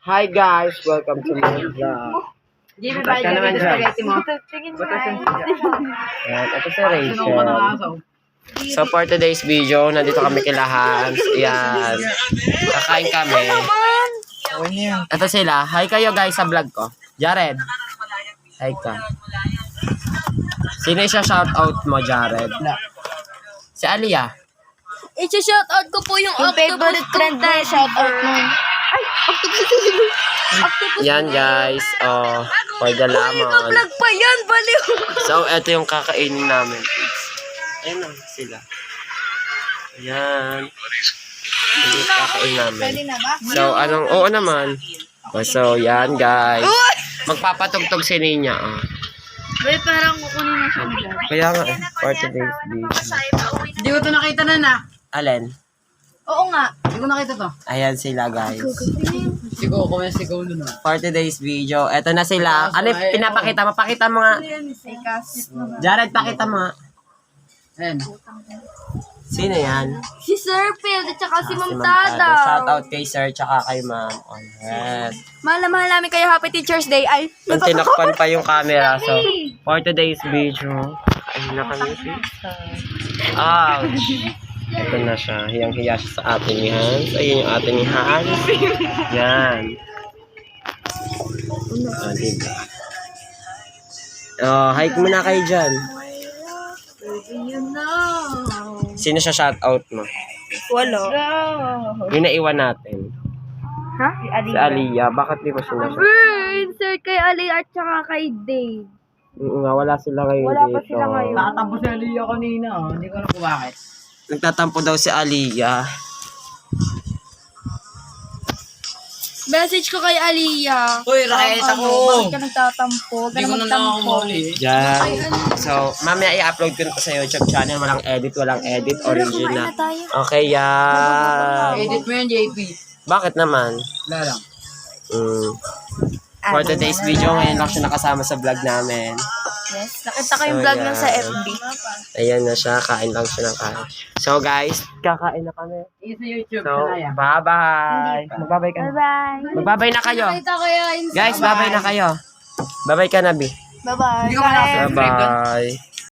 Hi guys, welcome to my vlog. Jimmy, Ba't ka naman dyan? spaghetti mo. Ayan, ito si Rachel. So for today's video, nandito kami kila Hans. Ayan, kakain kami. Ito sila. Hi kayo guys sa vlog ko. Jared. Hi ka. Sino siya shoutout mo, Jared? Si Aliyah. I-shoutout ko po yung favorite friend mo, shoutout mo. Yan guys. Oh, for the lamon. Vlog pa yan, baliw. So, ito yung kakainin namin. Ayan na sila. Ayan. Ito yung kakain namin. So, oo naman. So, yan guys. Magpapatugtog si Ninya. Oh. Wait, parang kukunin na siya nila. Kaya nga eh. For today's video. Hindi ko ito nakita na. Alin? Oo nga. Hindi ko nakita to. Ayan sila guys. Sigaw ko, may sigaw nun. For today's video. Eto na sila. Ano yung pinapakita? Mapakita mo nga. Jared, pakita mo nga. Ayan. Sino yan? Si Sir Phil at saka si Ma'am Tada. Tada. Shoutout kay Sir tsaka kay Ma'am. Oh, yes. Mahal na mahal namin kayo. Happy Teacher's Day. Ay, Ang tinakpan pa yung camera. So, for today's video, ayun na kami siya. Ouch! Ito na siya. Hiyang-hiya siya sa atin ni Hans. Ayun yung atin ni Hans. Yan. Oh, diba? Oh, hike muna kayo dyan. you know. Sino siya shoutout mo? Wala. Yung naiwan natin. Ha? Si Aliyah. Bakit di ba sila siya? Insert kay Ali at saka kay Dave. Oo nga, wala sila ngayon Wala dito. pa sila ngayon. Nakatampo si Aliyah kanina. Oh. Hindi ko alam kung bakit. Nagtatampo daw si Aliyah. Message ko kay Aliyah. Uy, raketa ko. Bakit ka nagtatampo? Huwag ka Hindi ko na na magtampo. nakakumuli. Diyan. So, mamaya i-upload ko na sa YouTube channel. Walang edit, original. Okay, yan. Edit mo yan, JP. Bakit naman? Wala lang. For today's video, ngayon lang siya nakasama sa vlog namin. Yes, nakita ko yung vlog yan. nun sa FB. Ayan na siya, kain lang siya ng kain. So guys, kakain na kami. Sa YouTube, So, Sanaya. bye-bye. Magbabay ka na. Bye-bye. Magbabay na kayo. Nakita ko yung Guys, bye-bye na kayo. Bye-bye ka na, Bi. Bye-bye. Hindi ko pa Bye-bye.